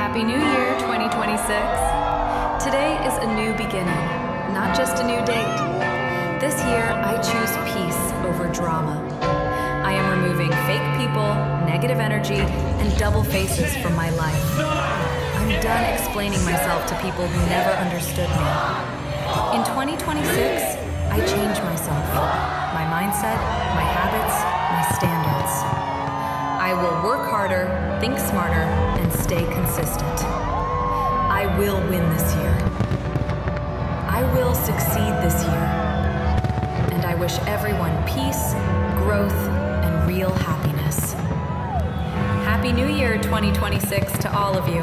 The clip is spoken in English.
Happy New Year 2026. Today is a new beginning, not just a new date. This year, I choose peace over drama. I am removing fake people, negative energy, and double faces from my life. I'm done explaining myself to people who never understood me. In 2026, I change myself, my mindset, my habits, my standards. I will work harder, think smarter, and stay consistent. I will win this year. I will succeed this year. And I wish everyone peace, growth, and real happiness. Happy New Year 2026 to all of you.